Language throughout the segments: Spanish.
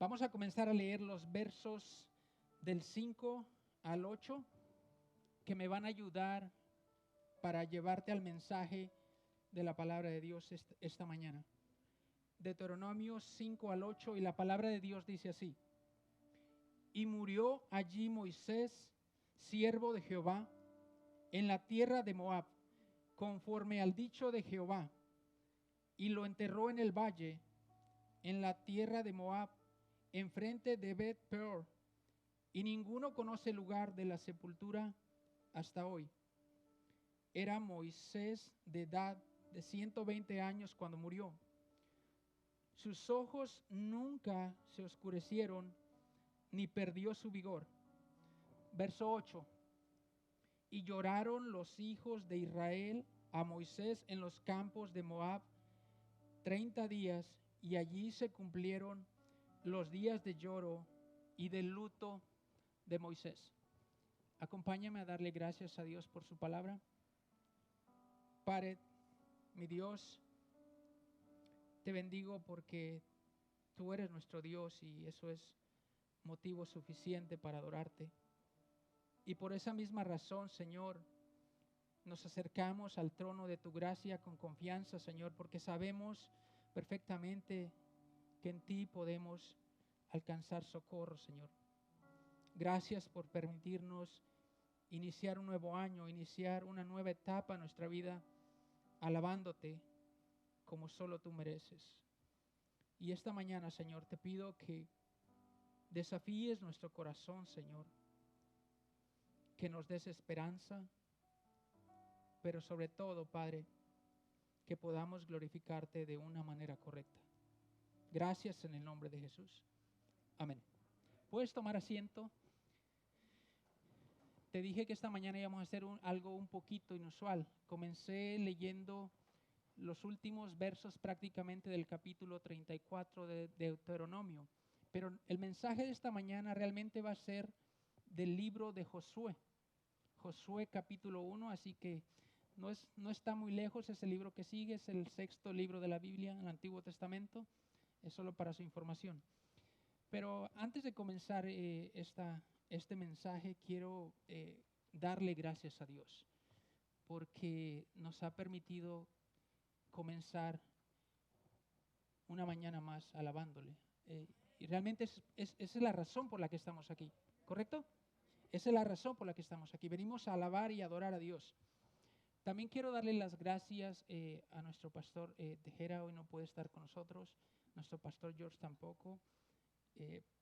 Vamos a comenzar a leer los versos del 5 al 8 que me van a ayudar para llevarte al mensaje de la palabra de Dios esta mañana. Deuteronomio 5 al 8, y la palabra de Dios dice así: Y murió allí Moisés, siervo de Jehová, en la tierra de Moab, conforme al dicho de Jehová, y lo enterró en el valle, en la tierra de Moab, enfrente de Bet-peor, y ninguno conoce el lugar de la sepultura hasta hoy. Era Moisés de edad de 120 años cuando murió. Sus ojos nunca se oscurecieron, ni perdió su vigor. Verso 8. Y lloraron los hijos de Israel a Moisés en los campos de Moab 30 días, y allí se cumplieron los días de lloro y de luto de Moisés. Acompáñame a darle gracias a Dios por su palabra. Padre, mi Dios, te bendigo porque tú eres nuestro Dios y eso es motivo suficiente para adorarte. Y por esa misma razón, Señor, nos acercamos al trono de tu gracia con confianza, Señor, porque sabemos perfectamente que en ti podemos alcanzar socorro, Señor. Gracias por permitirnos iniciar un nuevo año, iniciar una nueva etapa en nuestra vida, alabándote como solo tú mereces. Y esta mañana, Señor, te pido que desafíes nuestro corazón, Señor, que nos des esperanza, pero sobre todo, Padre, que podamos glorificarte de una manera correcta. Gracias en el nombre de Jesús. Amén. ¿Puedes tomar asiento? Te dije que esta mañana íbamos a hacer algo un poquito inusual. Comencé leyendo los últimos versos prácticamente del capítulo 34 de Deuteronomio. Pero el mensaje de esta mañana realmente va a ser del libro de Josué. Josué capítulo 1, así que no está muy lejos, es el libro que sigue, es el 6º libro de la Biblia en el Antiguo Testamento. Es solo para su información. Pero antes de comenzar este mensaje, quiero darle gracias a Dios, porque nos ha permitido comenzar una mañana más alabándole. Y realmente esa es la razón por la que estamos aquí, ¿correcto? Esa es la razón por la que estamos aquí. Venimos a alabar y adorar a Dios. También quiero darle las gracias a nuestro pastor Tejera, hoy no puede estar con nosotros, nuestro pastor George tampoco,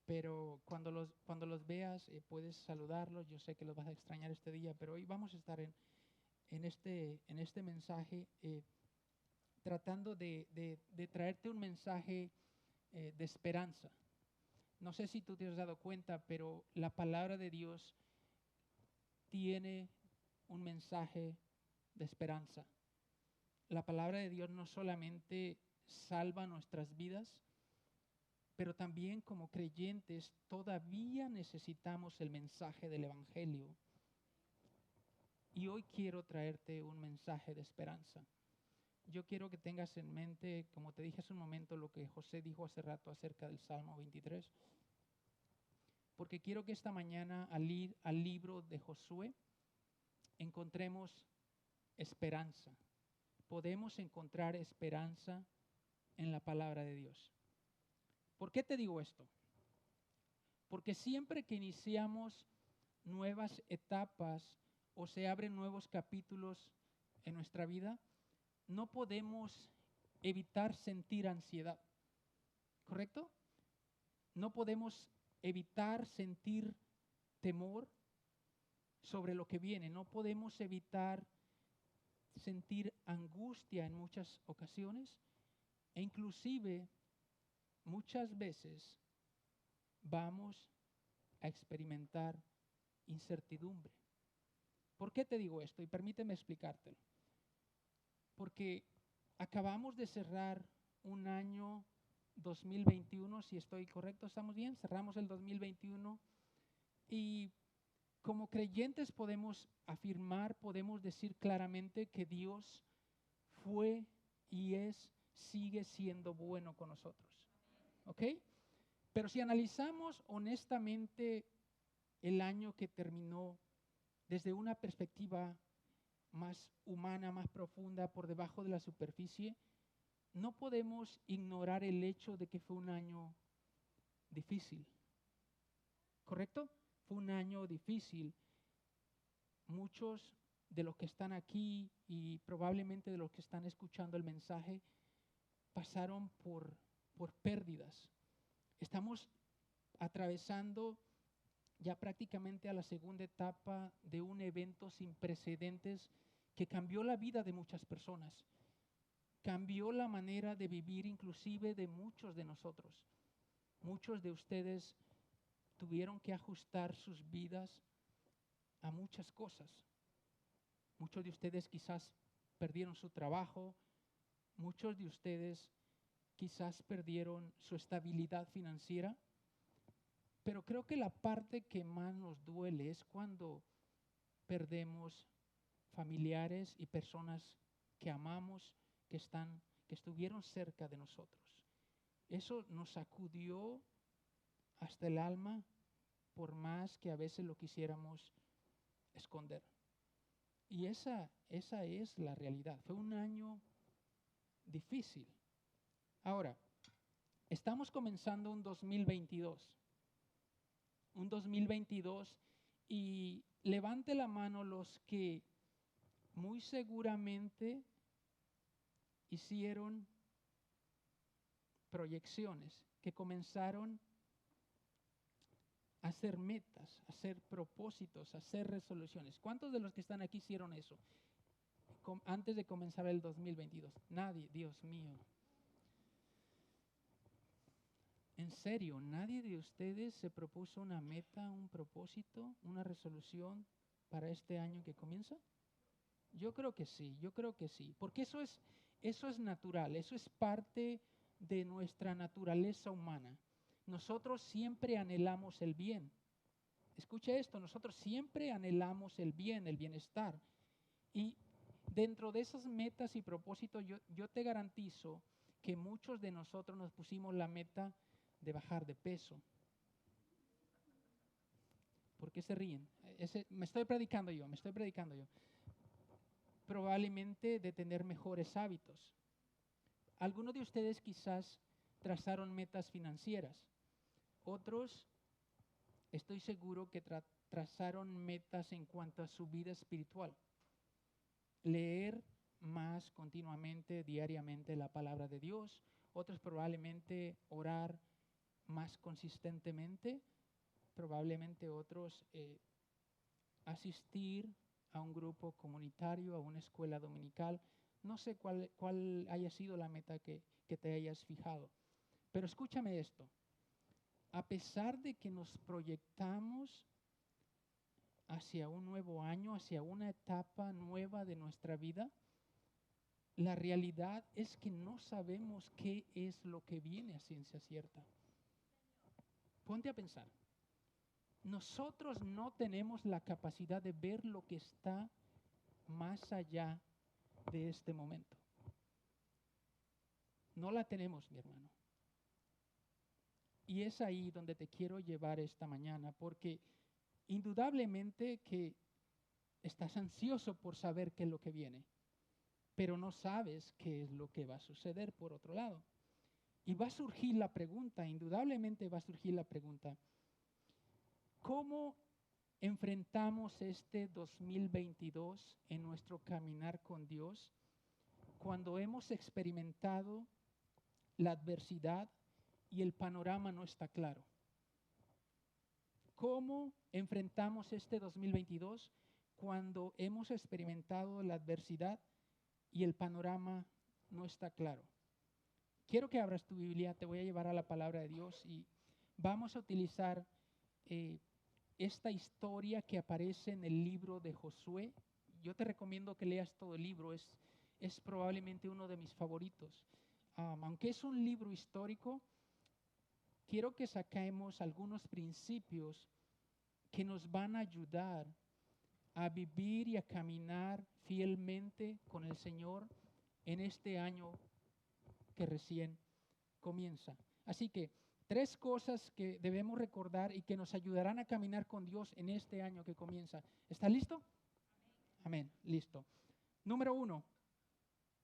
pero cuando los veas puedes saludarlos. Yo sé que los vas a extrañar este día, pero hoy vamos a estar en este mensaje tratando de traerte un mensaje de esperanza. No sé si tú te has dado cuenta, pero la palabra de Dios tiene un mensaje de esperanza. La palabra de Dios no solamente salva nuestras vidas, pero también como creyentes todavía necesitamos el mensaje del Evangelio. Y hoy quiero traerte un mensaje de esperanza. Yo quiero que tengas en mente, como te dije hace un momento, lo que José dijo hace rato acerca del Salmo 23, porque quiero que esta mañana al ir al libro de Josué encontremos esperanza. Podemos encontrar esperanza en la palabra de Dios. ¿Por qué te digo esto? Porque siempre que iniciamos nuevas etapas o se abren nuevos capítulos en nuestra vida, no podemos evitar sentir ansiedad, ¿correcto? No podemos evitar sentir temor sobre lo que viene, no podemos evitar sentir angustia en muchas ocasiones, e inclusive muchas veces vamos a experimentar incertidumbre. ¿Por qué te digo esto? Y permíteme explicártelo. Porque acabamos de cerrar un año 2021, si estoy correcto, ¿estamos bien? Cerramos el 2021 y como creyentes podemos afirmar, podemos decir claramente que Dios fue y sigue siendo bueno con nosotros. ¿Ok? Pero si analizamos honestamente el año que terminó desde una perspectiva más humana, más profunda, por debajo de la superficie, no podemos ignorar el hecho de que fue un año difícil. ¿Correcto? Fue un año difícil. Muchos de los que están aquí y probablemente de los que están escuchando el mensaje pasaron por pérdidas. Estamos atravesando ya prácticamente a la segunda etapa de un evento sin precedentes que cambió la vida de muchas personas, cambió la manera de vivir inclusive de muchos de nosotros. Muchos de ustedes tuvieron que ajustar sus vidas a muchas cosas. Muchos de ustedes quizás perdieron su trabajo, muchos de ustedes quizás perdieron su estabilidad financiera, pero creo que la parte que más nos duele es cuando perdemos familiares y personas que amamos, que estuvieron cerca de nosotros. Eso nos sacudió hasta el alma, por más que a veces lo quisiéramos esconder. Y esa es la realidad. Fue un año difícil. Ahora, estamos comenzando un 2022. Un 2022 y levante la mano los que muy seguramente hicieron proyecciones, que comenzaron a hacer metas, a hacer propósitos, a hacer resoluciones. ¿Cuántos de los que están aquí hicieron eso antes de comenzar el 2022? Nadie, Dios mío. En serio, ¿nadie de ustedes se propuso una meta, un propósito, una resolución para este año que comienza? Yo creo que sí, porque eso es natural, eso es parte de nuestra naturaleza humana. Nosotros siempre anhelamos el bien. Escuche esto, nosotros siempre anhelamos el bien, el bienestar. Y dentro de esas metas y propósitos, yo te garantizo que muchos de nosotros nos pusimos la meta de bajar de peso. ¿Por qué se ríen? Me estoy predicando yo. Probablemente de tener mejores hábitos. Algunos de ustedes quizás trazaron metas financieras. Otros, estoy seguro que trazaron metas en cuanto a su vida espiritual. Leer más continuamente, diariamente la palabra de Dios. Otros probablemente orar más consistentemente. Probablemente otros asistir a un grupo comunitario, a una escuela dominical. No sé cuál haya sido la meta que te hayas fijado. Pero escúchame esto. A pesar de que nos proyectamos hacia un nuevo año, hacia una etapa nueva de nuestra vida, la realidad es que no sabemos qué es lo que viene a ciencia cierta. Ponte a pensar. Nosotros no tenemos la capacidad de ver lo que está más allá de este momento. No la tenemos, mi hermano. Y es ahí donde te quiero llevar esta mañana, porque indudablemente que estás ansioso por saber qué es lo que viene, pero no sabes qué es lo que va a suceder por otro lado. Y va a surgir la pregunta, indudablemente va a surgir la pregunta, ¿cómo enfrentamos este 2022 en nuestro caminar con Dios cuando hemos experimentado la adversidad y el panorama no está claro? ¿Cómo enfrentamos este 2022 cuando hemos experimentado la adversidad y el panorama no está claro? Quiero que abras tu Biblia, te voy a llevar a la palabra de Dios y vamos a utilizar esta historia que aparece en el libro de Josué. Yo te recomiendo que leas todo el libro, es probablemente uno de mis favoritos. Aunque es un libro histórico, quiero que saquemos algunos principios que nos van a ayudar a vivir y a caminar fielmente con el Señor en este año que recién comienza. Así que 3 cosas que debemos recordar y que nos ayudarán a caminar con Dios en este año que comienza. ¿Está listo? Amén. Listo. Número 1,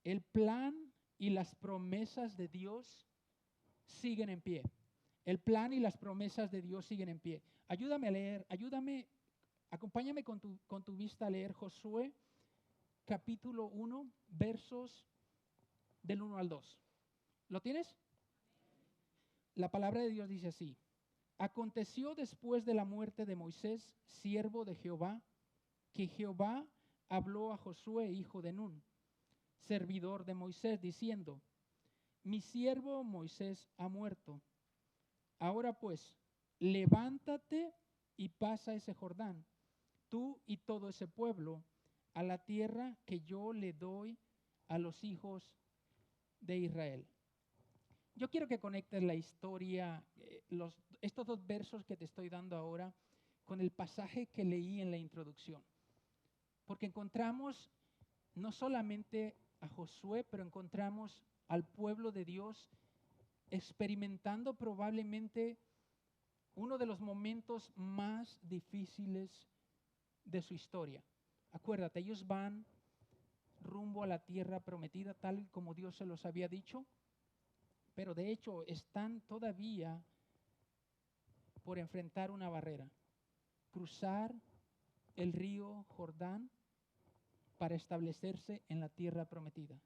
el plan y las promesas de Dios siguen en pie. El plan y las promesas de Dios siguen en pie. Ayúdame a leer, acompáñame con tu vista a leer Josué capítulo 1, versos del 1 al 2. ¿Lo tienes? La palabra de Dios dice así: aconteció después de la muerte de Moisés, siervo de Jehová, que Jehová habló a Josué, hijo de Nun, servidor de Moisés, diciendo: mi siervo Moisés ha muerto. Ahora pues, levántate y pasa ese Jordán, tú y todo ese pueblo, a la tierra que yo le doy a los hijos de Israel. Yo quiero que conectes la historia, estos 2 versos que te estoy dando ahora, con el pasaje que leí en la introducción. Porque encontramos no solamente a Josué, pero encontramos al pueblo de Dios experimentando probablemente uno de los momentos más difíciles de su historia. Acuérdate, ellos van rumbo a la tierra prometida tal como Dios se los había dicho, pero de hecho están todavía por enfrentar una barrera, cruzar el río Jordán para establecerse en la tierra prometida.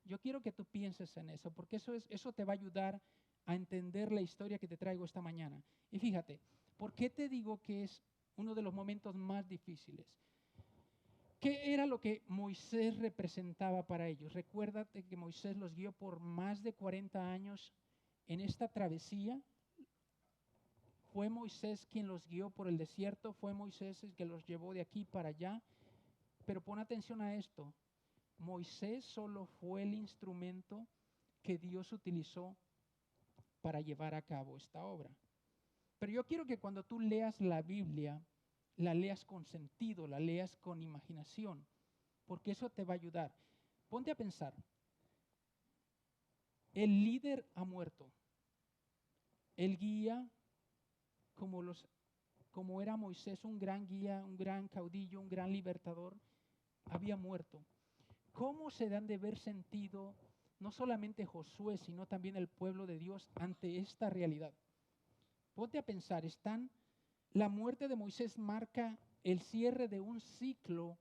Yo quiero que tú pienses en eso, porque eso te va a ayudar a entender la historia que te traigo esta mañana. Y fíjate, ¿por qué te digo que es uno de los momentos más difíciles? ¿Qué era lo que Moisés representaba para ellos? Recuérdate que Moisés los guió por más de 40 años en esta travesía. Fue Moisés quien los guió por el desierto, fue Moisés el que los llevó de aquí para allá. Pero pon atención a esto, Moisés solo fue el instrumento que Dios utilizó para llevar a cabo esta obra. Pero yo quiero que cuando tú leas la Biblia, la leas con sentido, la leas con imaginación, porque eso te va a ayudar. Ponte a pensar, el líder ha muerto, el guía, como era Moisés, un gran guía, un gran caudillo, un gran libertador, había muerto. ¿Cómo se han de ver sentido no solamente Josué, sino también el pueblo de Dios ante esta realidad? Ponte a pensar, la muerte de Moisés marca el cierre de un ciclo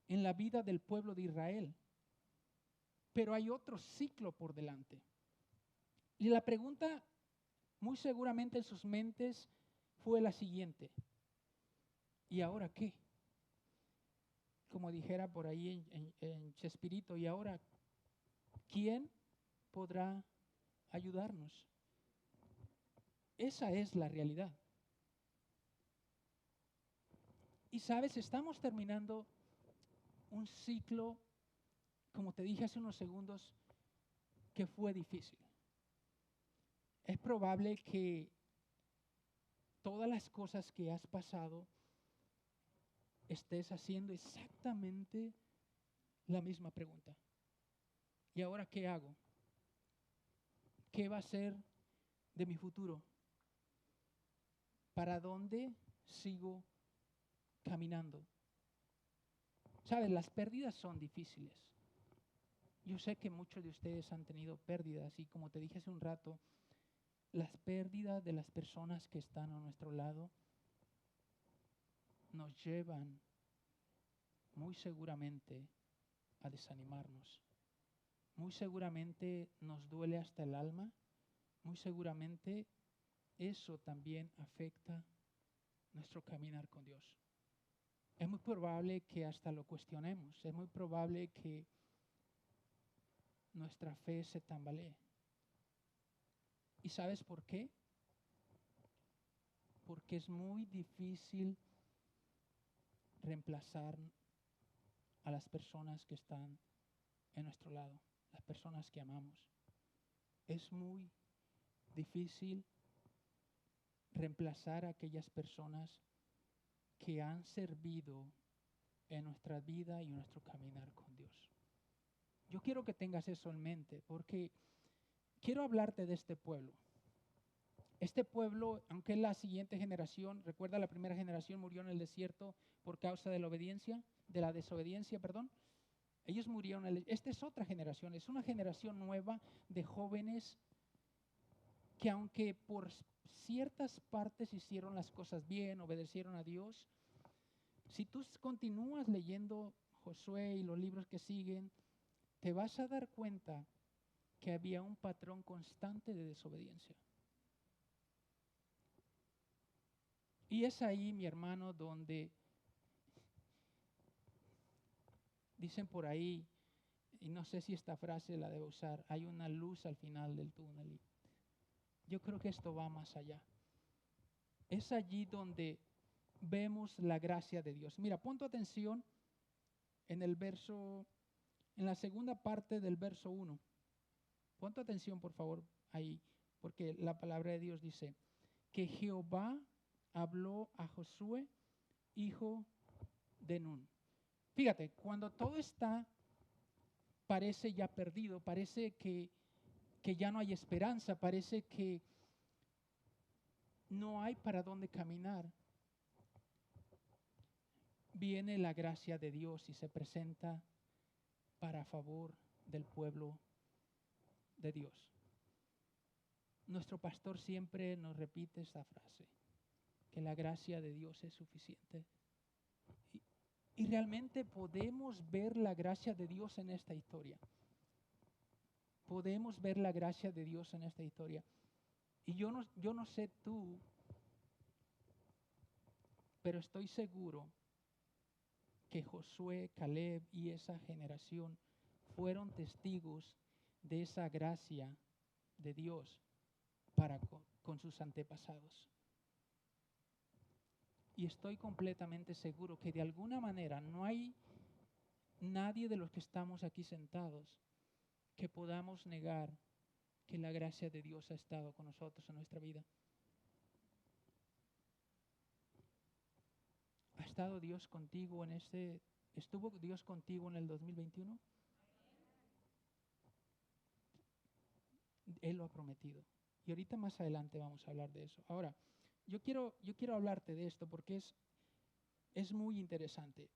en la vida del pueblo de Israel, pero hay otro ciclo por delante. Y la pregunta muy seguramente en sus mentes fue la siguiente: ¿y ahora qué? Como dijera por ahí en Chespirito, ¿y ahora quién podrá ayudarnos? Esa es la realidad. Y sabes, estamos terminando un ciclo, como te dije hace unos segundos, que fue difícil. Es probable que todas las cosas que has pasado estés haciendo exactamente la misma pregunta. ¿Y ahora qué hago? ¿Qué va a ser de mi futuro? ¿Para dónde sigo caminando? Sabes, las pérdidas son difíciles. Yo sé que muchos de ustedes han tenido pérdidas y como te dije hace un rato, las pérdidas de las personas que están a nuestro lado nos llevan muy seguramente a desanimarnos. Muy seguramente nos duele hasta el alma. Muy seguramente eso también afecta nuestro caminar con Dios. Es muy probable que hasta lo cuestionemos. Es muy probable que nuestra fe se tambalee. ¿Y sabes por qué? Porque es muy difícil reemplazar a las personas que están en nuestro lado, las personas que amamos. Es muy difícil reemplazar a aquellas personas que han servido en nuestra vida y en nuestro caminar con Dios. Yo quiero que tengas eso en mente porque quiero hablarte de este pueblo. Este pueblo, aunque la siguiente generación, recuerda la primera generación murió en el desierto por causa de la obediencia, de la desobediencia, perdón. Ellos murieron. Esta es otra generación, es una generación nueva de jóvenes que aunque por ciertas partes hicieron las cosas bien, obedecieron a Dios, si tú continúas leyendo Josué y los libros que siguen, te vas a dar cuenta que había un patrón constante de desobediencia. Y es ahí, mi hermano, donde dicen por ahí, y no sé si esta frase la debo usar, hay una luz al final del túnel. Yo creo que esto va más allá. Es allí donde vemos la gracia de Dios. Mira, pon tu atención en el verso, en la segunda parte del verso 1. Pon tu atención, por favor, ahí, porque la palabra de Dios dice que Jehová habló a Josué, hijo de Nun. Fíjate, cuando todo parece ya perdido, parece que ya no hay esperanza, parece que no hay para dónde caminar, viene la gracia de Dios y se presenta para favor del pueblo de Dios. Nuestro pastor siempre nos repite esta frase, que la gracia de Dios es suficiente. Y realmente podemos ver la gracia de Dios en esta historia. Podemos ver la gracia de Dios en esta historia. Y yo no sé tú, pero estoy seguro que Josué, Caleb y esa generación fueron testigos de esa gracia de Dios para con sus antepasados. Y estoy completamente seguro que de alguna manera no hay nadie de los que estamos aquí sentados que podamos negar que la gracia de Dios ha estado con nosotros en nuestra vida. ¿Ha estado Dios contigo estuvo Dios contigo en el 2021? Él lo ha prometido. Y ahorita más adelante vamos a hablar de eso. Ahora, yo quiero hablarte de esto porque es muy interesante.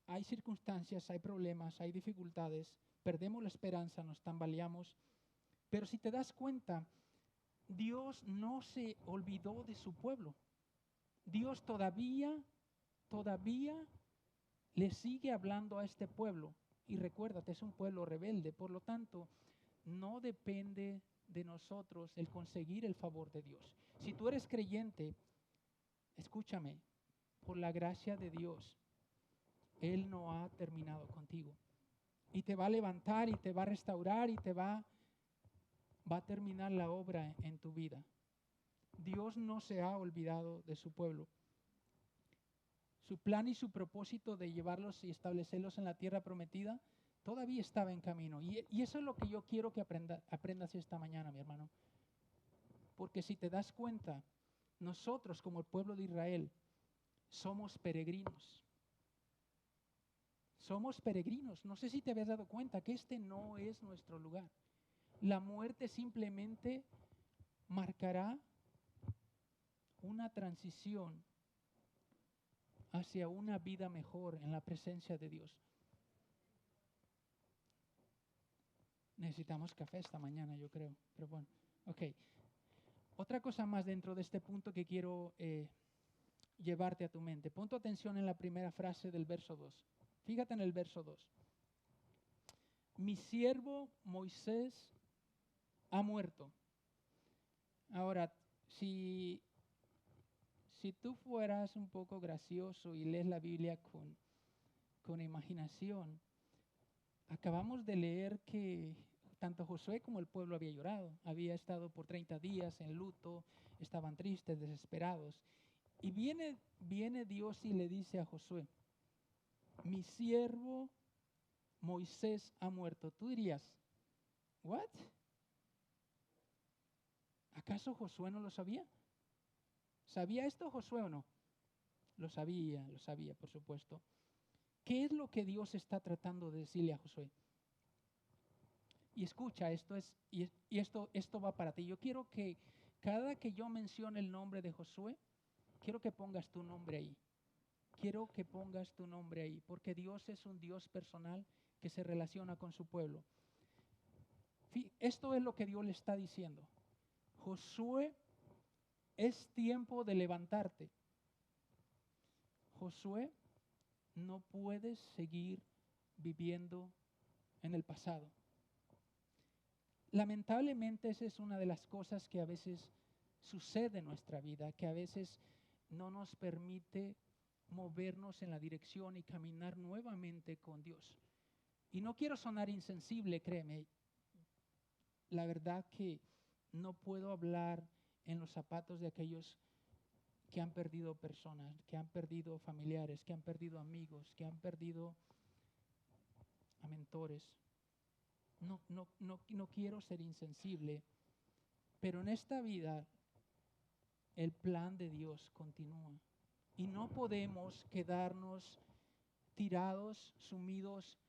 Hay circunstancias, hay problemas, hay dificultades, perdemos la esperanza, nos tambaleamos, pero si te das cuenta, Dios no se olvidó de su pueblo. Dios todavía le sigue hablando a este pueblo. Y recuérdate, es un pueblo rebelde, por lo tanto, no depende de nosotros el conseguir el favor de Dios. Si tú eres creyente, escúchame, por la gracia de Dios, Él no ha terminado contigo. Y te va a levantar y te va a restaurar y te va a terminar la obra en tu vida. Dios no se ha olvidado de su pueblo. Su plan y su propósito de llevarlos y establecerlos en la tierra prometida todavía estaba en camino. Y eso es lo que yo quiero que aprendas esta mañana, mi hermano. Porque si te das cuenta, nosotros como el pueblo de Israel somos peregrinos. Somos peregrinos. No sé si te habías dado cuenta que este no es nuestro lugar. La muerte simplemente marcará una transición hacia una vida mejor en la presencia de Dios. Necesitamos café esta mañana, yo creo. Pero bueno, ok. Otra cosa más dentro de este punto que quiero llevarte a tu mente. Pon tu atención en la primera frase del verso 2. Fíjate en el verso 2. Mi siervo Moisés ha muerto. Ahora, si tú fueras un poco gracioso y lees la Biblia con imaginación, acabamos de leer que tanto Josué como el pueblo había llorado, había estado por 30 días en luto, estaban tristes, desesperados. Y viene Dios y le dice a Josué, mi siervo Moisés ha muerto. Tú dirías, ¿what? ¿Acaso Josué no lo sabía? ¿Sabía esto Josué o no? Lo sabía, por supuesto. ¿Qué es lo que Dios está tratando de decirle a Josué? Y escucha, esto va para ti. Yo quiero que Cada que yo mencione el nombre de Josué, quiero que pongas tu nombre ahí. Quiero que pongas tu nombre ahí, porque Dios es un Dios personal que se relaciona con su pueblo. Esto es lo que Dios le está diciendo. Josué, es tiempo de levantarte. Josué, no puedes seguir viviendo en el pasado. Lamentablemente esa es una de las cosas que a veces sucede en nuestra vida, que a veces no nos permite movernos en la dirección y caminar nuevamente con Dios. Y no quiero sonar insensible, créeme. La verdad que no puedo hablar en los zapatos de aquellos que han perdido personas, que han perdido familiares, que han perdido amigos, que han perdido a mentores. No quiero ser insensible, pero en esta vida el plan de Dios continúa y no podemos quedarnos tirados, sumidos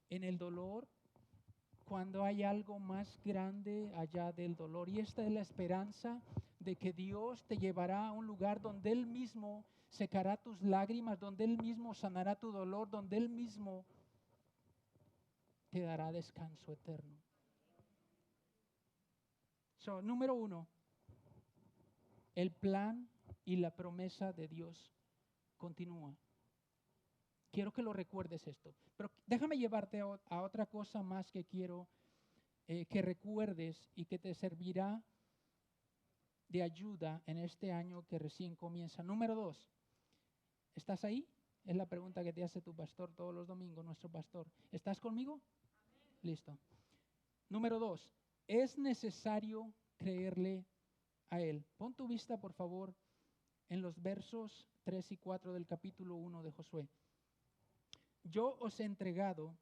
en el dolor cuando hay algo más grande allá del dolor. Y esta es la esperanza de que Dios te llevará a un lugar donde Él mismo secará tus lágrimas, donde Él mismo sanará tu dolor, donde Él mismo te dará descanso eterno. Número 1, el plan y la promesa de Dios continúa. Quiero que lo recuerdes esto. Pero déjame llevarte a otra cosa más que quiero que recuerdes y que te servirá de ayuda en este año que recién comienza. Número 2, ¿estás ahí? Es la pregunta que te hace tu pastor todos los domingos, nuestro pastor. ¿Estás conmigo? Amén. Listo. Número 2, es necesario creerle a Él. Pon tu vista, por favor, en los versos 3 y 4 del capítulo 1 de Josué. Yo os he entregado,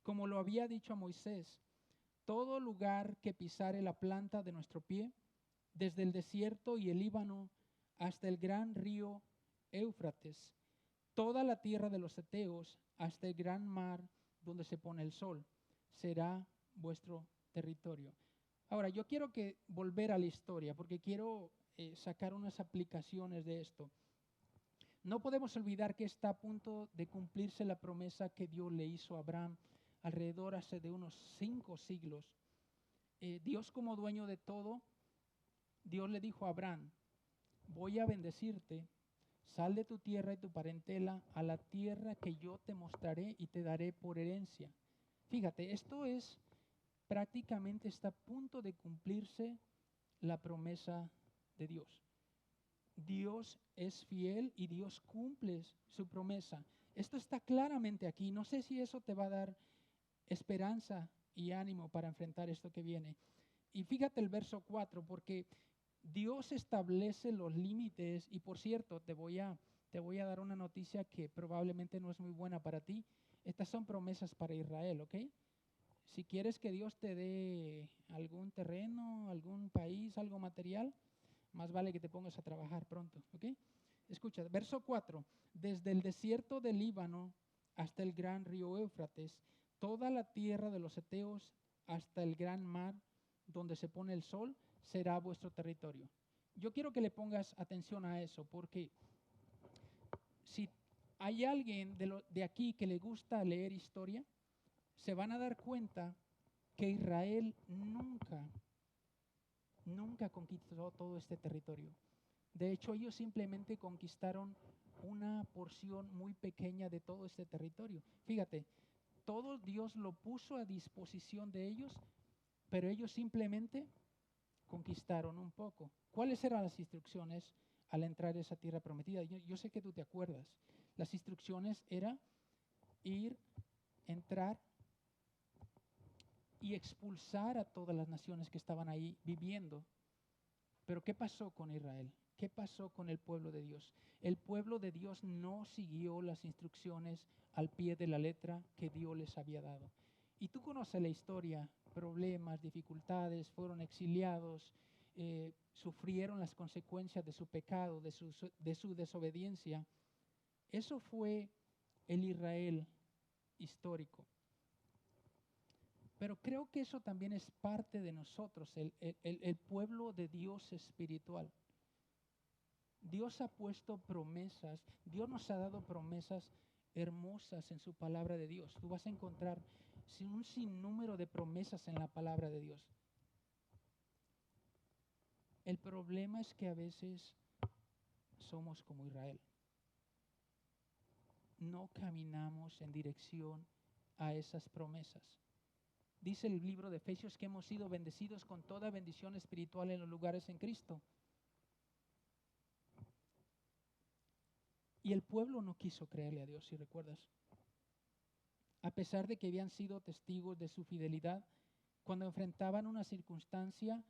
como lo había dicho a Moisés, todo lugar que pisare la planta de nuestro pie, desde el desierto y el Líbano hasta el gran río Éufrates, toda la tierra de los heteos hasta el gran mar donde se pone el sol, será vuestro territorio. Ahora, yo quiero volver a la historia, porque quiero sacar unas aplicaciones de esto. No podemos olvidar que está a punto de cumplirse la promesa que Dios le hizo a Abraham alrededor hace de unos 5 siglos. Dios, como dueño de todo, Dios le dijo a Abraham: voy a bendecirte, sal de tu tierra y tu parentela a la tierra que yo te mostraré y te daré por herencia. Fíjate, esto es prácticamente, está a punto de cumplirse la promesa de Dios. Dios es fiel y Dios cumple su promesa. Esto está claramente aquí. No sé si eso te va a dar esperanza y ánimo para enfrentar esto que viene. Y fíjate el verso 4, porque Dios establece los límites. Y por cierto, te voy a dar una noticia que probablemente no es muy buena para ti. Estas son promesas para Israel, ¿ok? Si quieres que Dios te dé algún terreno, algún país, algo material, más vale que te pongas a trabajar pronto, ¿ok? Escucha, verso 4. Desde el desierto del Líbano hasta el gran río Éufrates, toda la tierra de los heteos hasta el gran mar donde se pone el sol, será vuestro territorio. Yo quiero que le pongas atención a eso, porque si hay alguien de aquí que le gusta leer historia, se van a dar cuenta que Israel nunca conquistó todo este territorio. De hecho, ellos simplemente conquistaron una porción muy pequeña de todo este territorio. Fíjate, todo Dios lo puso a disposición de ellos, pero ellos simplemente conquistaron un poco. ¿Cuáles eran las instrucciones al entrar a esa tierra prometida? Yo sé que tú te acuerdas. Las instrucciones eran ir, entrar y expulsar a todas las naciones que estaban ahí viviendo. Pero ¿qué pasó con Israel? ¿Qué pasó con el pueblo de Dios? El pueblo de Dios no siguió las instrucciones al pie de la letra que Dios les había dado. Y tú conoces la historia, problemas, dificultades, fueron exiliados, sufrieron las consecuencias de su pecado, de su desobediencia. Eso fue el Israel histórico. Pero creo que eso también es parte de nosotros, el pueblo de Dios espiritual. Dios ha puesto promesas, Dios nos ha dado promesas hermosas en su palabra de Dios. Tú vas a encontrar un sinnúmero de promesas en la palabra de Dios. El problema es que a veces somos como Israel. No caminamos en dirección a esas promesas. Dice el libro de Efesios que hemos sido bendecidos con toda bendición espiritual en los lugares en Cristo. Y el pueblo no quiso creerle a Dios, si recuerdas. A pesar de que habían sido testigos de su fidelidad, cuando enfrentaban una circunstancia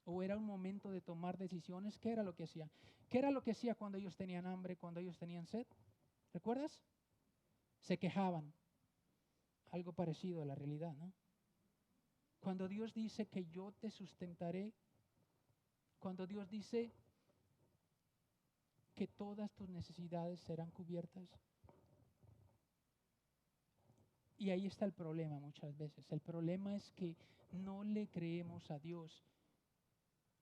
o era un momento de tomar decisiones, ¿qué era lo que hacía? ¿Qué era lo que hacía cuando ellos tenían hambre, cuando ellos tenían sed? ¿Recuerdas? Se quejaban. Algo parecido a la realidad, ¿no? Cuando Dios dice que yo te sustentaré, cuando Dios dice que todas tus necesidades serán cubiertas. Y ahí está el problema muchas veces. El problema es que no le creemos a Dios,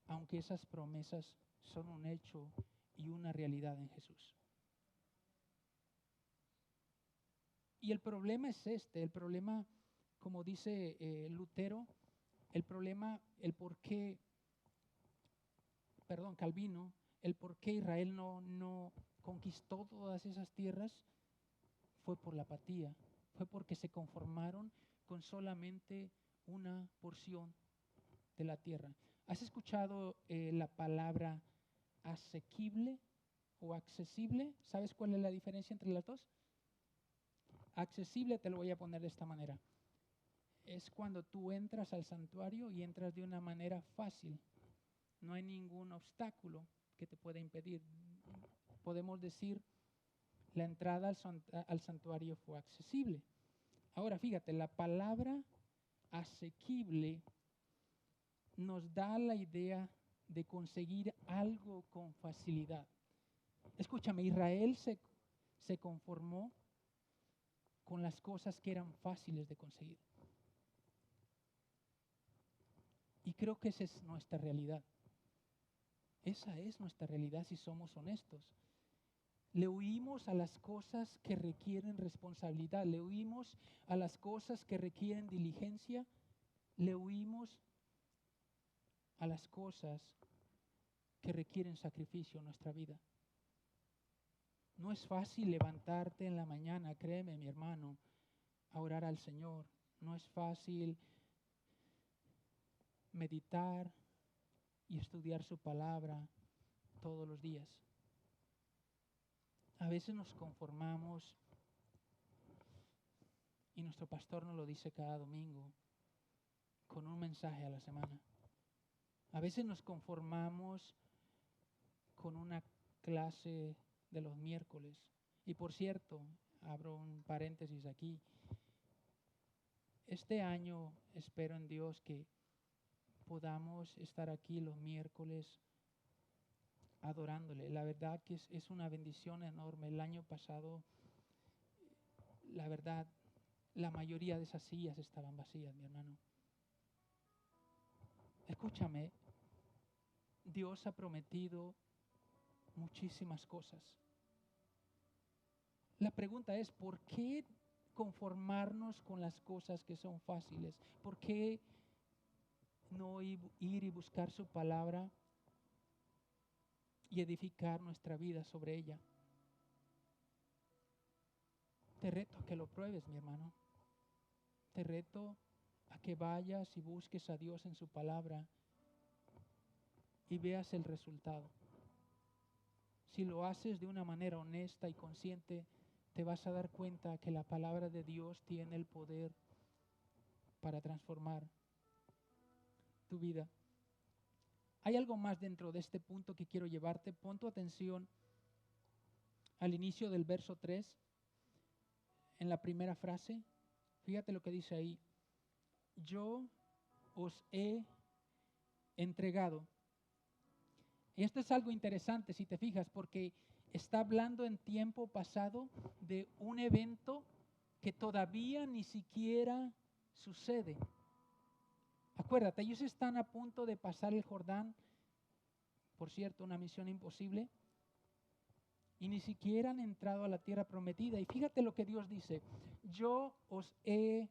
aunque esas promesas son un hecho y una realidad en Jesús. Y el problema es el problema, como dice Lutero, Calvino, el por qué Israel no conquistó todas esas tierras fue por la apatía, fue porque se conformaron con solamente una porción de la tierra. ¿Has escuchado la palabra asequible o accesible? ¿Sabes cuál es la diferencia entre las dos? Accesible te lo voy a poner de esta manera. Es cuando tú entras al santuario y entras de una manera fácil. No hay ningún obstáculo que te pueda impedir. Podemos decir, la entrada al santuario fue accesible. Ahora fíjate, la palabra asequible nos da la idea de conseguir algo con facilidad. Escúchame, Israel se conformó con las cosas que eran fáciles de conseguir. Y creo que esa es nuestra realidad. Esa es nuestra realidad si somos honestos. Le huimos a las cosas que requieren responsabilidad, le huimos a las cosas que requieren diligencia, le huimos a las cosas que requieren sacrificio en nuestra vida. No es fácil levantarte en la mañana, créeme, mi hermano, a orar al Señor. No es fácil meditar y estudiar su palabra todos los días. A veces nos conformamos, y nuestro pastor nos lo dice cada domingo, con un mensaje a la semana. A veces nos conformamos con una clase de los miércoles. Y por cierto, abro un paréntesis aquí. Este año espero en Dios que podamos estar aquí los miércoles adorándole. La verdad que es una bendición enorme. El año pasado, la verdad, la mayoría de esas sillas estaban vacías, mi hermano. Escúchame, Dios ha prometido muchísimas cosas. La pregunta es, ¿por qué conformarnos con las cosas que son fáciles? ¿Por qué no ir y buscar su palabra y edificar nuestra vida sobre ella? Te reto a que lo pruebes, mi hermano. Te reto a que vayas y busques a Dios en su palabra y veas el resultado. Si lo haces de una manera honesta y consciente, te vas a dar cuenta que la palabra de Dios tiene el poder para transformar tu vida. Hay algo más dentro de este punto que quiero llevarte. Pon tu atención al inicio del verso 3, en la primera frase. Fíjate lo que dice ahí. Yo os he entregado. Y esto es algo interesante si te fijas, porque está hablando en tiempo pasado de un evento que todavía ni siquiera sucede. Acuérdate, ellos están a punto de pasar el Jordán, por cierto, una misión imposible, y ni siquiera han entrado a la tierra prometida. Y fíjate lo que Dios dice: yo os he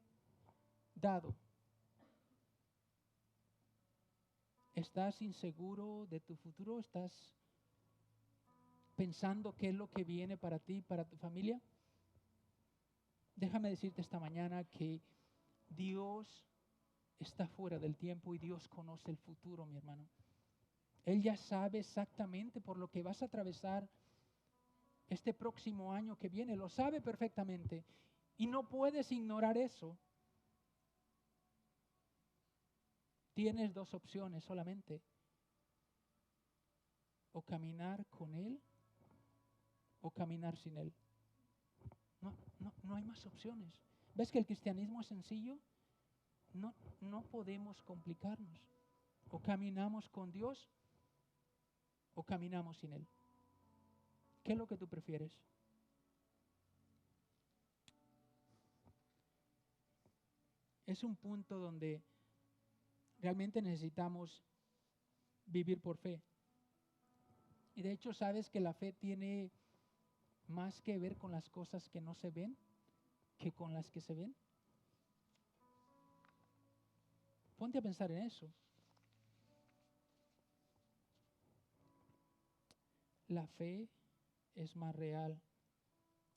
dado. ¿Estás inseguro de tu futuro? ¿Estás pensando qué es lo que viene para ti, para tu familia? Déjame decirte esta mañana que Dios está fuera del tiempo y Dios conoce el futuro, mi hermano. Él ya sabe exactamente por lo que vas a atravesar este próximo año que viene. Lo sabe perfectamente y no puedes ignorar eso. Tienes dos opciones solamente: o caminar con Él o caminar sin Él. No hay más opciones. ¿Ves que el cristianismo es sencillo? No podemos complicarnos. O caminamos con Dios o caminamos sin Él. ¿Qué es lo que tú prefieres? Es un punto donde realmente necesitamos vivir por fe. Y de hecho, ¿sabes que la fe tiene más que ver con las cosas que no se ven que con las que se ven? Ponte a pensar en eso. La fe es más real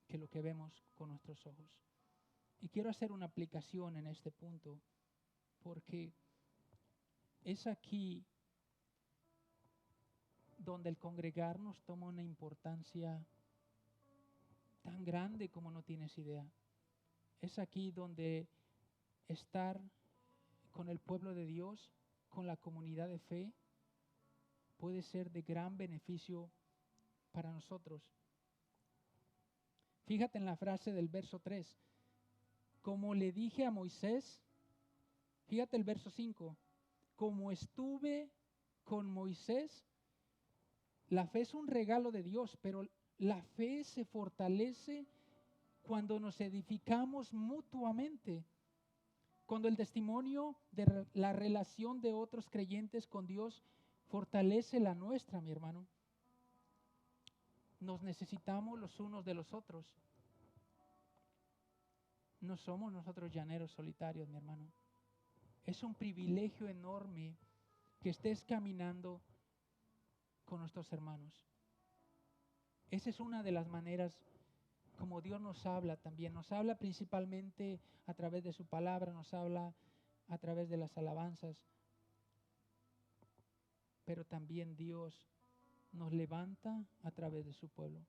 que lo que vemos con nuestros ojos. Y quiero hacer una aplicación en este punto, porque es aquí donde el congregarnos toma una importancia tan grande como no tienes idea. Es aquí donde estar con el pueblo de Dios, con la comunidad de fe, puede ser de gran beneficio para nosotros. Fíjate en la frase del verso 3. Como le dije a Moisés, fíjate el verso 5. Como estuve con Moisés. La fe es un regalo de Dios, pero la fe se fortalece cuando nos edificamos mutuamente. Cuando el testimonio de la relación de otros creyentes con Dios fortalece la nuestra, mi hermano. Nos necesitamos los unos de los otros. No somos nosotros llaneros solitarios, mi hermano. Es un privilegio enorme que estés caminando con nuestros hermanos. Esa es una de las maneras como Dios nos habla también. Nos habla principalmente a través de su palabra, nos habla a través de las alabanzas. Pero también Dios nos levanta a través de su pueblo.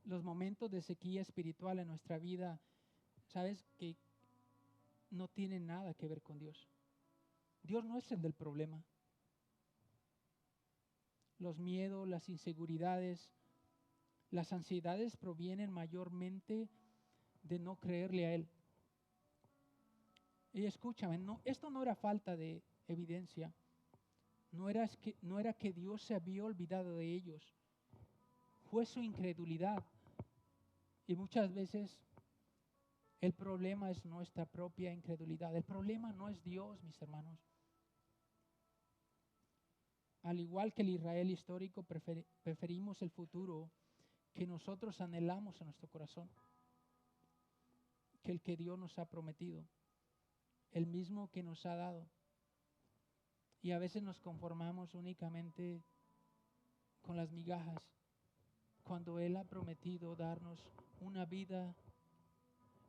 Los momentos de sequía espiritual en nuestra vida, sabes que no tienen nada que ver con Dios. Dios no es el del problema. Los miedos, las inseguridades, las ansiedades provienen mayormente de no creerle a Él. Y escúchame, esto no era falta de evidencia. No era que Dios se había olvidado de ellos. Fue su incredulidad. Y muchas veces el problema es nuestra propia incredulidad. El problema no es Dios, mis hermanos. Al igual que el Israel histórico, preferimos el futuro que nosotros anhelamos en nuestro corazón, que el que Dios nos ha prometido, el mismo que nos ha dado. Y a veces nos conformamos únicamente con las migajas, cuando Él ha prometido darnos una vida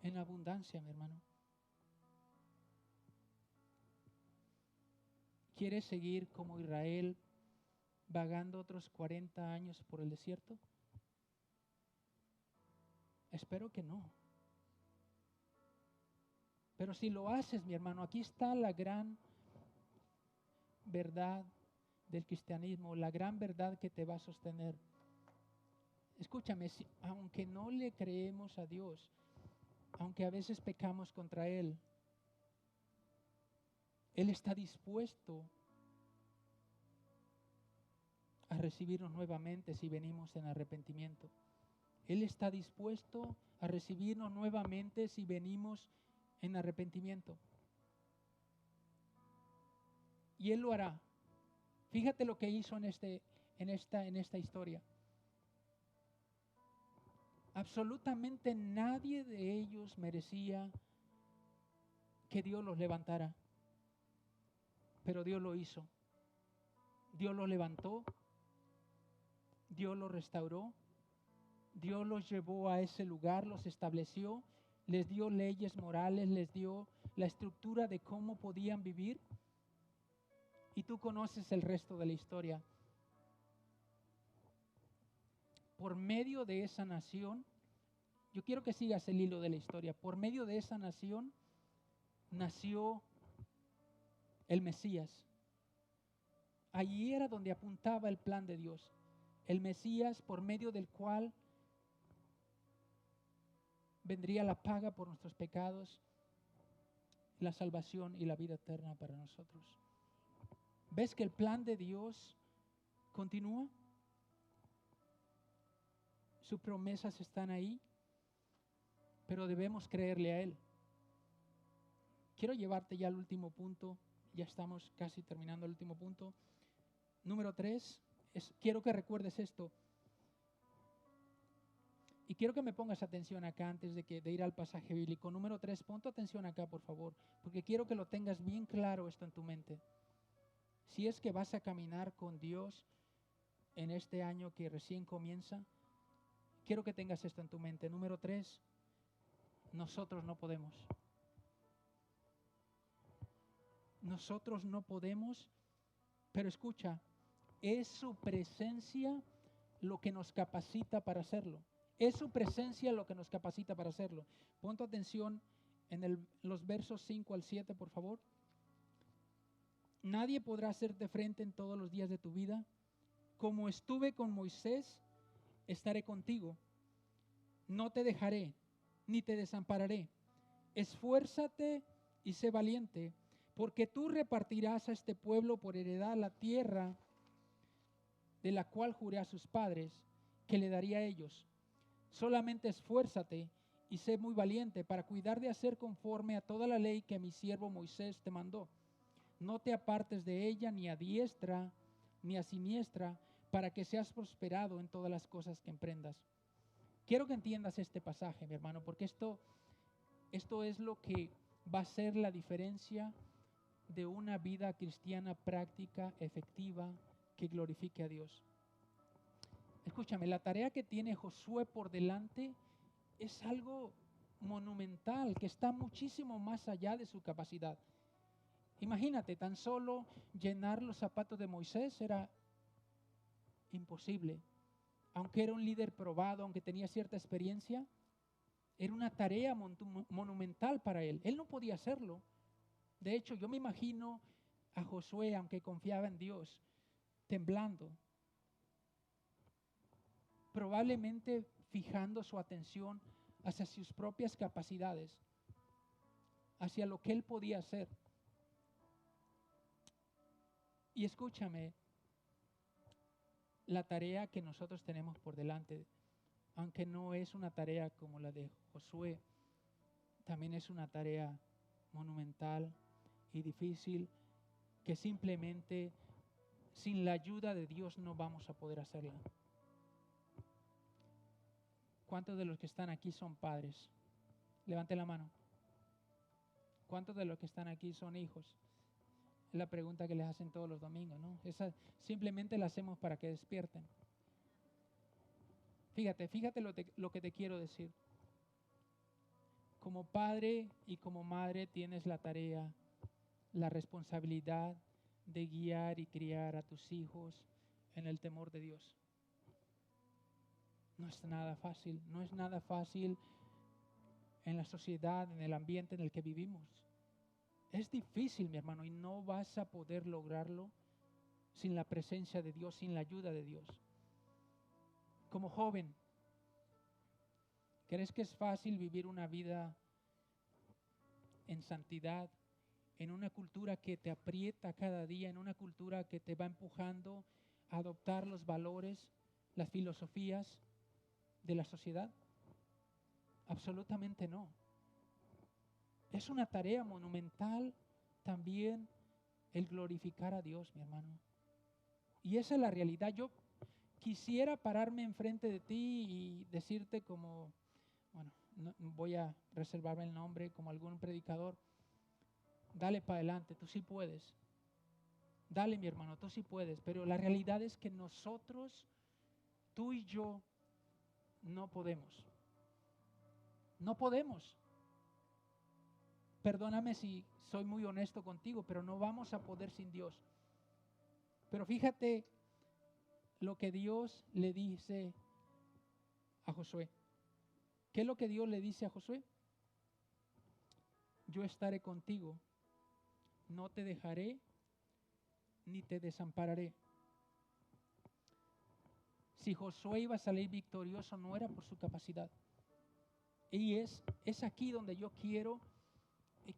en abundancia, mi hermano. ¿Quieres seguir como Israel vagando otros 40 años por el desierto? Espero que no. Pero si lo haces, mi hermano, aquí está la gran verdad del cristianismo, la gran verdad que te va a sostener. Escúchame, aunque no le creemos a Dios, aunque a veces pecamos contra Él, Él está dispuesto a recibirnos nuevamente si venimos en arrepentimiento. Él está dispuesto a recibirnos nuevamente si venimos en arrepentimiento. Y Él lo hará. Fíjate lo que hizo en esta historia. Absolutamente nadie de ellos merecía que Dios los levantara. Pero Dios lo hizo. Dios los levantó. Dios los restauró. Dios los llevó a ese lugar, los estableció, les dio leyes morales, les dio la estructura de cómo podían vivir. Y tú conoces el resto de la historia. Por medio de esa nación, yo quiero que sigas el hilo de la historia. Por medio de esa nación nació el Mesías. Allí era donde apuntaba el plan de Dios. El Mesías por medio del cual vendría la paga por nuestros pecados, la salvación y la vida eterna para nosotros. ¿Ves que el plan de Dios continúa? Sus promesas están ahí, pero debemos creerle a Él. Quiero llevarte ya al último punto. Ya estamos casi terminando el último punto. Número 3, quiero que recuerdes esto. Y quiero que me pongas atención acá antes de ir al pasaje bíblico. Número 3, pon tu atención acá, por favor, porque quiero que lo tengas bien claro esto en tu mente. Si es que vas a caminar con Dios en este año que recién comienza, quiero que tengas esto en tu mente. Número 3, nosotros no podemos. Nosotros no podemos, pero escucha, es su presencia lo que nos capacita para hacerlo. Es su presencia lo que nos capacita para hacerlo. Pon tu atención en los versos 5 al 7, por favor. Nadie podrá hacerte frente en todos los días de tu vida. Como estuve con Moisés, estaré contigo. No te dejaré, ni te desampararé. Esfuérzate y sé valiente, porque tú repartirás a este pueblo por heredad la tierra de la cual juré a sus padres que le daría a ellos. Solamente esfuérzate y sé muy valiente para cuidar de hacer conforme a toda la ley que mi siervo Moisés te mandó. No te apartes de ella ni a diestra ni a siniestra, para que seas prosperado en todas las cosas que emprendas. Quiero que entiendas este pasaje, mi hermano, porque esto es lo que va a ser la diferencia de una vida cristiana práctica, efectiva, que glorifique a Dios. Escúchame, la tarea que tiene Josué por delante es algo monumental, que está muchísimo más allá de su capacidad. Imagínate, tan solo llenar los zapatos de Moisés era imposible. Aunque era un líder probado, aunque tenía cierta experiencia, era una tarea monumental para él. Él no podía hacerlo. De hecho, yo me imagino a Josué, aunque confiaba en Dios, temblando, probablemente fijando su atención hacia sus propias capacidades, hacia lo que él podía hacer. Y escúchame, la tarea que nosotros tenemos por delante, aunque no es una tarea como la de Josué, también es una tarea monumental y difícil, que simplemente sin la ayuda de Dios no vamos a poder hacerla. ¿Cuántos de los que están aquí son padres? Levante la mano. ¿Cuántos de los que están aquí son hijos? Es la pregunta que les hacen todos los domingos, ¿no? Esa simplemente la hacemos para que despierten. Fíjate lo que te quiero decir. Como padre y como madre tienes la tarea, la responsabilidad de guiar y criar a tus hijos en el temor de Dios. No es nada fácil, no es nada fácil en la sociedad, en el ambiente en el que vivimos. Es difícil, mi hermano, y no vas a poder lograrlo sin la presencia de Dios, sin la ayuda de Dios. Como joven, ¿crees que es fácil vivir una vida en santidad, en una cultura que te aprieta cada día, en una cultura que te va empujando a adoptar los valores, las filosofías de la sociedad? Absolutamente no. Es una tarea monumental también el glorificar a Dios, mi hermano. Y esa es la realidad. Yo quisiera pararme enfrente de ti y decirte como, bueno, no, voy a reservarme el nombre como algún predicador, dale para adelante, tú sí puedes. Dale, mi hermano, tú sí puedes. Pero la realidad es que nosotros, tú y yo, no podemos. No podemos. Perdóname si soy muy honesto contigo, pero no vamos a poder sin Dios. Pero fíjate lo que Dios le dice a Josué. ¿Qué es lo que Dios le dice a Josué? Yo estaré contigo, no te dejaré ni te desampararé. Si Josué iba a salir victorioso, no era por su capacidad. Y es aquí donde yo quiero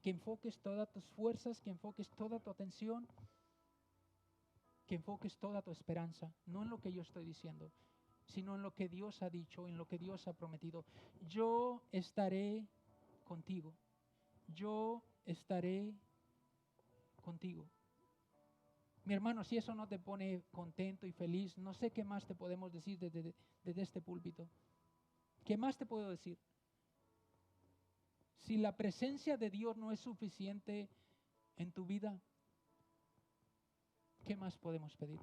que enfoques todas tus fuerzas, que enfoques toda tu atención, que enfoques toda tu esperanza, no en lo que yo estoy diciendo, sino en lo que Dios ha dicho, en lo que Dios ha prometido. Yo estaré contigo. Yo estaré contigo. Mi hermano, si eso no te pone contento y feliz, no sé qué más te podemos decir desde este púlpito. ¿Qué más te puedo decir? Si la presencia de Dios no es suficiente en tu vida, ¿qué más podemos pedir?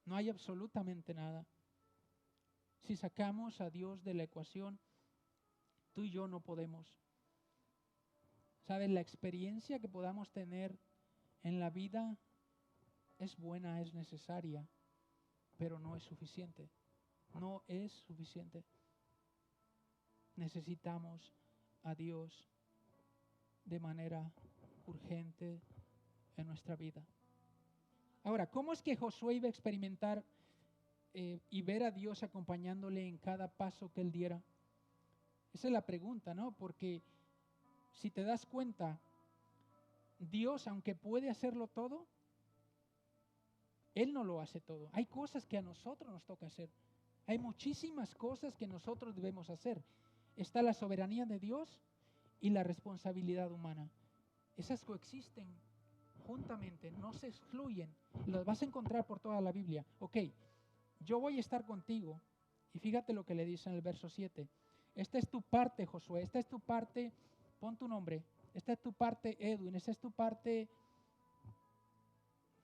No hay absolutamente nada. Si sacamos a Dios de la ecuación, tú y yo no podemos. ¿Sabes? La experiencia que podamos tener en la vida es buena, es necesaria, pero no es suficiente. No es suficiente. Necesitamos a Dios de manera urgente en nuestra vida. Ahora, ¿cómo es que Josué iba a experimentar y ver a Dios acompañándole en cada paso que él diera? Esa es la pregunta, ¿no? Porque si te das cuenta, Dios, aunque puede hacerlo todo, Él no lo hace todo. Hay cosas que a nosotros nos toca hacer. Hay muchísimas cosas que nosotros debemos hacer. Está la soberanía de Dios y la responsabilidad humana. Esas coexisten juntamente, no se excluyen. Las vas a encontrar por toda la Biblia. Ok, yo voy a estar contigo. Y fíjate lo que le dice en el verso 7. Esta es tu parte, Josué. Esta es tu parte, pon tu nombre. Esta es tu parte, Edwin. Esta es tu parte,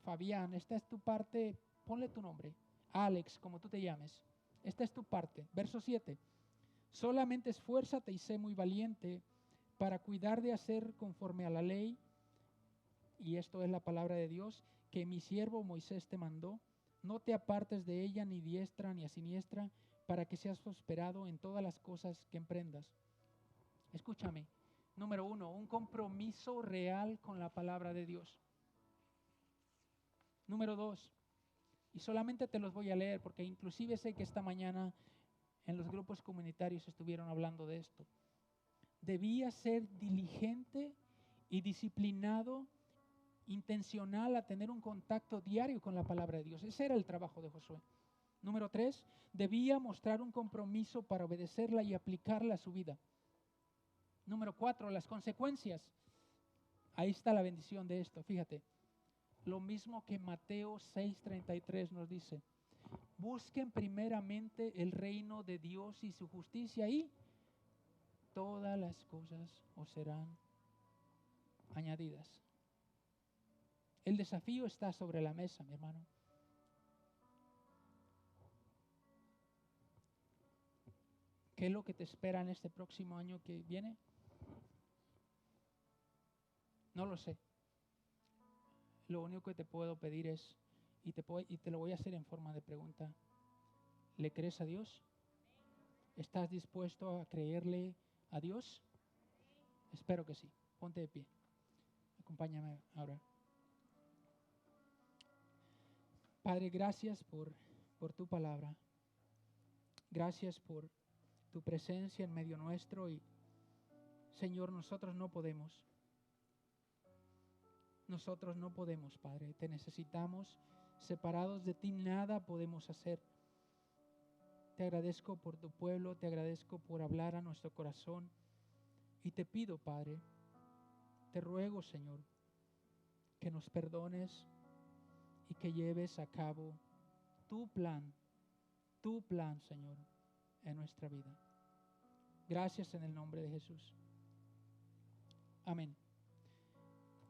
Fabián. Esta es tu parte, ponle tu nombre. Alex, como tú te llames. Esta es tu parte. Verso 7. Solamente esfuérzate y sé muy valiente para cuidar de hacer conforme a la ley, y esto es la palabra de Dios, que mi siervo Moisés te mandó. No te apartes de ella ni diestra ni a siniestra, para que seas prosperado en todas las cosas que emprendas. Escúchame. Número 1, un compromiso real con la palabra de Dios. Número 2, y solamente te los voy a leer porque inclusive sé que esta mañana en los grupos comunitarios estuvieron hablando de esto. Debía ser diligente y disciplinado, intencional a tener un contacto diario con la palabra de Dios. Ese era el trabajo de Josué. Número 3, debía mostrar un compromiso para obedecerla y aplicarla a su vida. Número 4, las consecuencias. Ahí está la bendición de esto, fíjate. Lo mismo que Mateo 6:33 nos dice. Busquen primeramente el reino de Dios y su justicia y todas las cosas os serán añadidas. El desafío está sobre la mesa, mi hermano. ¿Qué es lo que te espera en este próximo año que viene? No lo sé. Lo único que te puedo pedir es, y te lo voy a hacer en forma de pregunta, ¿le crees a Dios? ¿Estás dispuesto a creerle a Dios? Espero que sí. Ponte de pie. Acompáñame ahora. Padre, gracias por tu palabra. Gracias por tu presencia en medio nuestro y, Señor, nosotros no podemos. Nosotros no podemos, Padre. Te necesitamos. Separados de ti nada podemos hacer. Te agradezco por tu pueblo, te agradezco por hablar a nuestro corazón. Y te pido, Padre, te ruego, Señor, que nos perdones y que lleves a cabo tu plan, Señor, en nuestra vida. Gracias en el nombre de Jesús. Amén.